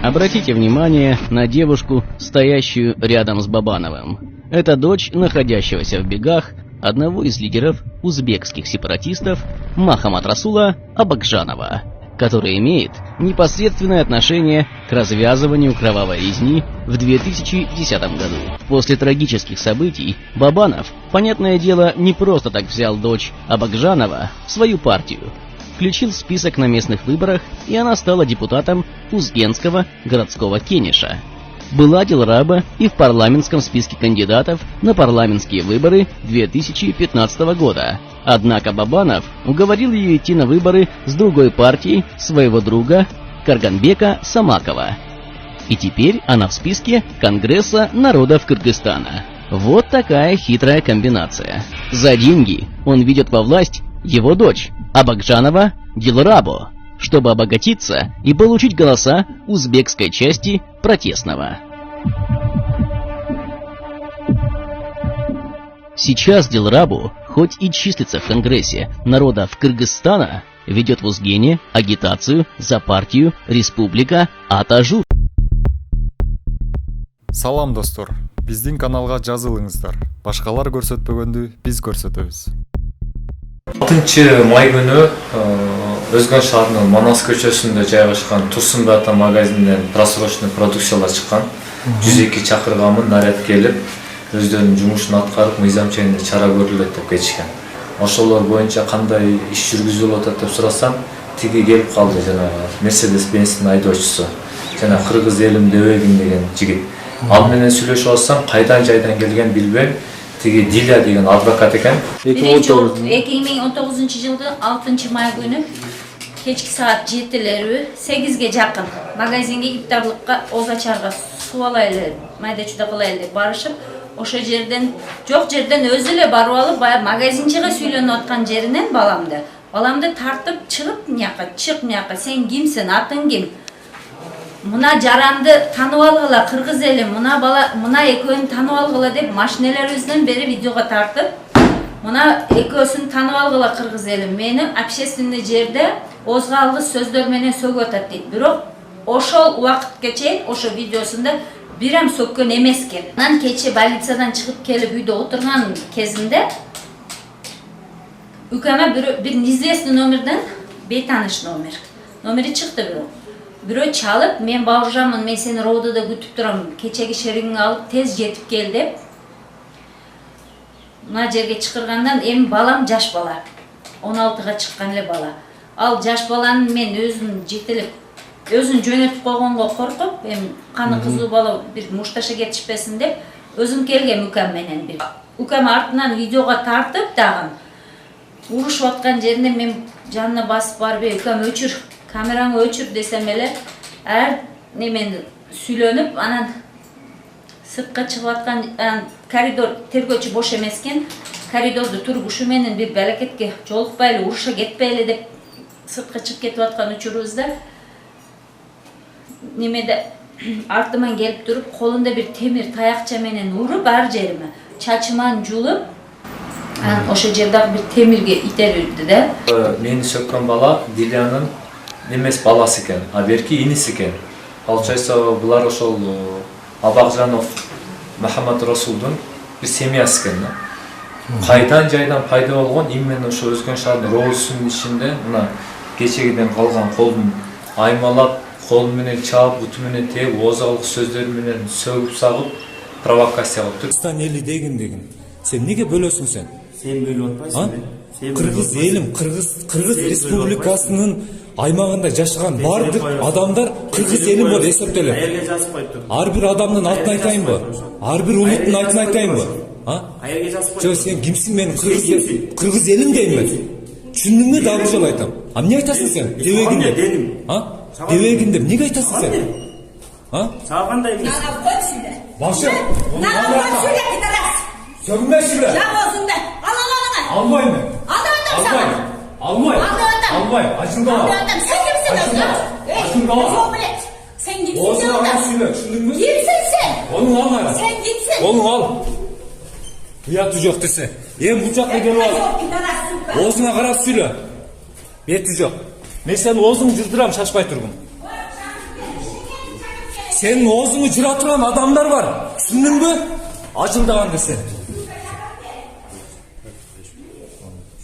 Обратите внимание на девушку, стоящую рядом с Бабановым. Это дочь находящегося в бегах одного из лидеров узбекских сепаратистов Махамад Расула Абакжанова, который имеет непосредственное отношение к развязыванию кровавой резни в 2010 году. После трагических событий Бабанов, понятное дело, не просто так взял дочь Абакжанова в свою партию, включил в список на местных выборах, и она стала депутатом Узгенского городского кениша. Была Дилраба и в парламентском списке кандидатов на парламентские выборы 2015 года. Однако Бабанов уговорил ее идти на выборы с другой партией своего друга Карганбека Самакова. И теперь она в списке Конгресса народов Кыргызстана. Вот такая хитрая комбинация. За деньги он ведет во власть его дочь Абакжанова Дилрабу, чтобы обогатиться и получить голоса узбекской части протестного. Сейчас Дилрабу, хоть и числится в Конгрессе народов Кыргызстана, ведет в Узгене агитацию за партию Республика Атажур. Салам достор, биздин каналга жазылыңыздар. Башкалар көрсөтпөгөндү биз көрсөтөбүз. 6 май күнү Өзгөн шаарынын Манас көчөсүндө жайгашкан Тусумбата магазининен просрочный продукциялар чыккан. 102 чакыргамын наряд келип, өздөрүнүн жумушун аткарып, мыйзам чегинде чара көрүлөт деп кетишкен. Ошолор боюнча кандай иш жүргүзүлүп атат деп сурасам, тиги келип калды жана Mercedes-Benz'ин айдоочусу. Жана кыргыз элим Дебегин деген жигит. Ал менен сүйлөшүп алсам, кайдан жайдан келген билбейм. Тиги Диля деген адвокат экен. 2019 жылдын 6 май күнү кечки саат 7:08ге жакын магазинге иптарлыкка озачарга суу алайлы, майда чуда кылайлы деп барышып, ошо жерден жок жерден өзү эле барып алып, баягы магазинчиге сүйлөнүп аткан жеринен баламды тартып чыгып мияка, чык мияка, сен кимсиң, атың ким? Мына жаранды танып алгыла, кыргыз эли, мына экөөнү танып алгыла деп машинелерибизден бери видеого тартып, мына экөөсүн танып алгыла кыргыз эли, мени общественный жерде озгалгыс сөздөр менен сөгүп атат дейт. Бирок ошол убакытка чейин ошо видеосунда бирам сөккөн эмес экен. Анан кече больницадан чыгып келип үйдө отурган кезинде үкөмө бир неизвестный номерден, бейтаныш номери чыкты бирөө чалып, мен Бауыржанмын, мен сени роодода күтүп турам, кечеги шериңи алып тез жетип кел деп. Мына жерге чакыргандан эми балам жаш бала. 16га чыккан эле бала. Ал жаш баланы мен өзүн жетелеп, өзүн жөнөтүп койгонго коркуп, эми каны кызуу бала бир мушташа кетишпесин деп, өзүм келгем үкөм менен бир. Үкөм артынан видеого тартып дагы урушуп аткан жеринде мен жанына басып барып, үкөм өчүр, камераңы өчүр десем эле, немени сүйлөнүп, анан сыртка чыгып аткан коридор, тергөөчү бош эмес экен, коридорду тургушу менен бир балакетке жолукпайлы, уруша кетпейли деп сыртка чыгып кетип аткан учурубузда немеде артыман келип туруп, колунда бир темир таякча менен уруп, ар жериме чачыман жулуп, ошо жердагы бир темирге итерилди да. Мени сөккөн бала Дилянын немес баласы экен, а берки иниси экен. Получается, булар ошол Абакжанов Махамад Расулдун бир семьясы экен. Кайдан жайдан пайда болгон именно ошо Өзгөн шаарынын роосунун ичинде мына кечегиден калган колун аймалап, кол менен чаап, буту менен тээп, озалык сөздөр менен сөгүп сагып, провокация кылып. Кыргызстан эли деген. Сен неге бөлөсүң сен? Сен бөлүп атпайсың. Кыргыз элим, Кыргыз Республикасынын аймагында жашаган бардык адамдар кыргыз элим болуп эсептелет. Каерге жазып коюптур? Ар бир адамдын атын айтайынбы? Ар бир улуттун атын айтайынбы? Каерге жазып коюптур? Жок, сен кимсиң? Мен кыргыз элим деймин. Түшүндүңбү? Дагы ошол айтам. А эмне айтасың сен? Дебегин деп. Дебегин деп эмнеге айтасың сен? Сага кандай эмес? Башы. Сөгмөшү бе? Almayın mı? Almayın. Açın dava. Sen gitsin Oğuz'un ağrı suyla. Gitsin sen. Onu al ağrı. Sen gitsin. Onu al. Uyatı yok dese. Bu uçakla gel al. Oğuz'un ağrı suyla. Beti yok. Men sen Oğuz'un cızdıram şaşpay turgun. Senin oğzunu cıratıran adamlar var. Düşündün mü? Acıldagan dese.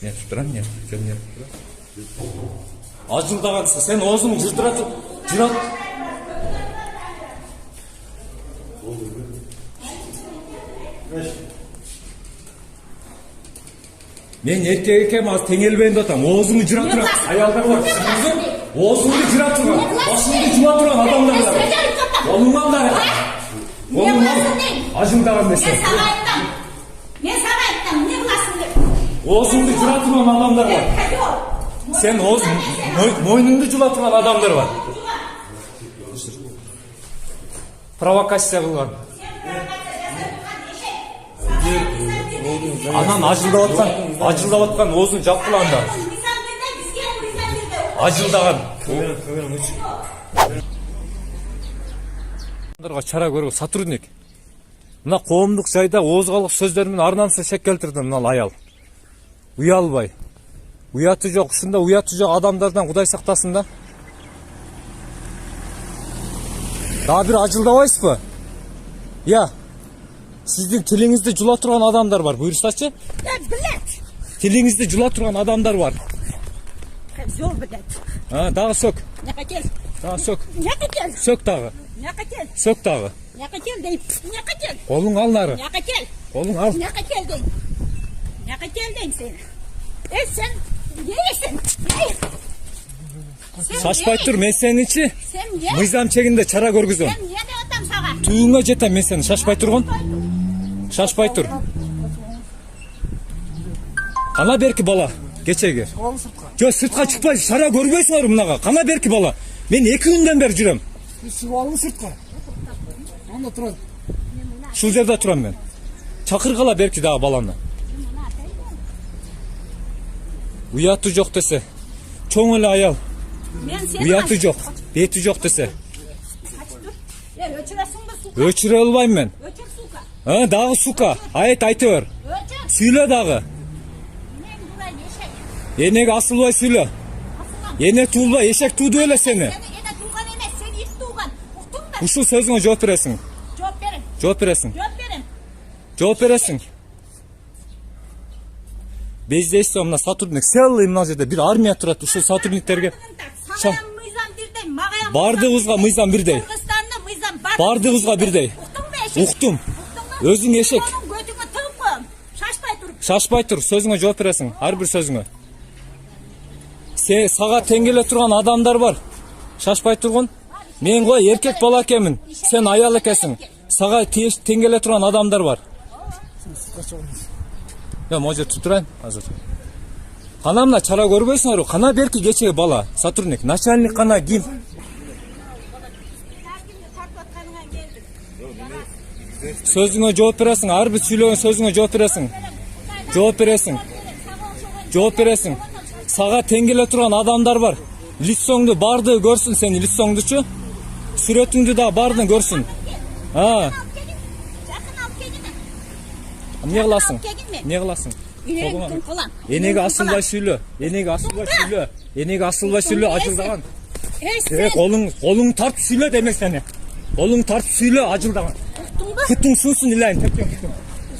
Ne tutturan ne? Sen ne tutturan? Acıldagan dese. Sen oğzunu cırat. Men erkek ekem az tengелбейин деп атам. Оозуңду жыра турган аялдар бар. Оозуңду жыра турган, башыңды жуа турган адамдар бар. Колуңан да. Ажылдаган десе. Мен сага айттым, не кыласың деп. Оозуңду жыра турган адамдар бар. Sen мойнуңду жуа турган адамдар бар. Провокация кылган. Анан ажылдап аткан оозун жапкыланда. Ажылдаган. Чара көргөн сотрудник. Мына коомдук жайда оозгалык сөздөр менен арнамсыз шек келтирди мына аял. Уялбай. Уяты жок, ушунда уяты жок адамдардан Кудай сактасын да. Дагы бир ажылдабайсызбы? Я. Сиздин тилиңизди жула турган адамдар бар. Буйрсачы? Билет. Тилиңизди жула турган адамдар бар. Зор билет. Дагы сök. Няка кел. Дагы сök. Няка кел. Сök дагы. Няка кел. Сök дагы. Няка кел дейм. Няка кел. Колуң ал нары. Няка кел. Колуң ал. Няка кел дейм. Няка кел дейм сен. Сен нейсің? Шашпай тур, мен сеничи. Сен не? Мыйзам чегинде чара көргүзөм. Сен не деп атам сага? Түйүңө жетем мен сени, шашпай тургун. Шашпай тур. Кана берки бала, кечеги. Жо сыртка чыкпай, шара көрбөйсүңөр мынага. Кана берки бала. Мен 2 күндөн бери жүрөм. Сыгалы сыртка. Анда турат. Ушул жерде турам мен. Чакыргала берки дагы баланы. Уяты жок десе. Чоң эле аял. Уяты жок, бети жок десе. Өчүрө албайм мен. Өчүр сука. Дагы сука. Айта бер. Өчүр. Сүйлө дагы. Мен булай эшек. Энеге асылбай сүйлө. Эне туулбай, эшек тууду эле сени. Эне туган эмес, сен ит туган. Уктуңбу? Ушул сөзүңө жооп бересиң. Жооп берем. Жооп бересиң. Жооп берем. Жооп бересиң. Бездейсиз мына сотрудник целый мына жерде бир армия турат. Ушул сотрудниктерге Сага мыйзам бирдей, мага бардыгыбызга мыйзам бирдей. Кыргызстанда мыйзам бар. Бардыгыбызга бирдей. Уктум. Өзүң эшек. Көтүңө тыгып коем. Шашпай туруп. Шашпай тур, сөзүңө жооп бересиң. Ар бир сөзүңө. Сага теңгеле турган адамдар бар. Шашпай тургун. Мен кой эркек бала экенмин. Сен аял экенсиң. Сага теңгеле турган адамдар бар. Я може tutturayım азыр. Кана мына чара көрбөйсүңөр, кана берки кечеги бала, сотрудник, начальник кана ким? Сөзүңө жооп бересиң, ар бир сүйлөгөн сөзүңө жооп бересиң. Жооп бересиң. Жооп бересиң. Сага теңгеле турган адамдар бар. Лицоңду барды көрсүн сени, лицоңдучу. Сүрөтүңдү да бардын көрсүн. Эмне кыласың? Эмне кыласың? Энеге асылбай сүйлө. Энеге асылбай сүйлө. Энеге асылбай сүйлө, ажылдаган. Колуң тартып сүйлө демек сени. Колуң тартып сүйлө, ажылдаган. Кутуң сынсын илайын, тепкен кутуң.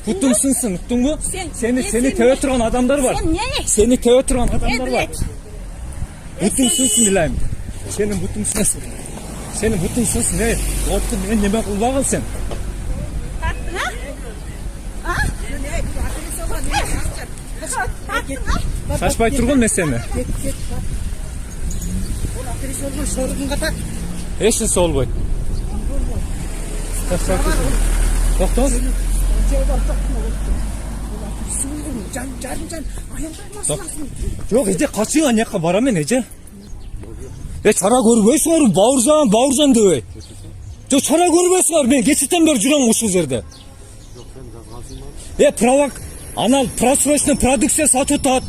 Кутуң сынсын, уктуңбу? Сени тебе турган адамдар бар. Сени тебе турган адамдар бар. Кутуң сынсын илайын. Сенин бутуң сынсын. Сенин бутуң сынсын, Отту мен неме кылбагыл сен? Шашпай тургун мен сени. Эч нерсе болбойт. Токтоңуз. Жок, эже качыңа жака барам мен эже. Чара көрбөйсүңөр, бауыржан дебей. Жок, чара көрбөйсүңөр, мен кечтен бери жүрөм ушул жерде. Анал просрочный продукция сатып атат.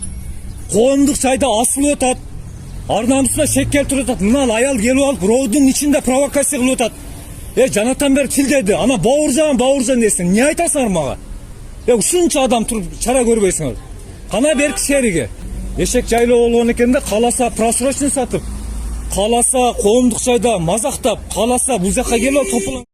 Коомдук жайда асылып атат. Арнамызда шек келтирип атат. Мына аял келип алып, роодун ичинде провокация кылып атат. Жанатан бери тилдеди. Ана бауыржан десин. Не айтасыңар мага? Ушунча адам туруп чара көрбөйсүңөр. Кана берки шериге. Эшек жайлоо болгон экен да, каласа просрочный сатып. кааласа коомдук жайда мазактап, кааласа бул жакка келип топулан.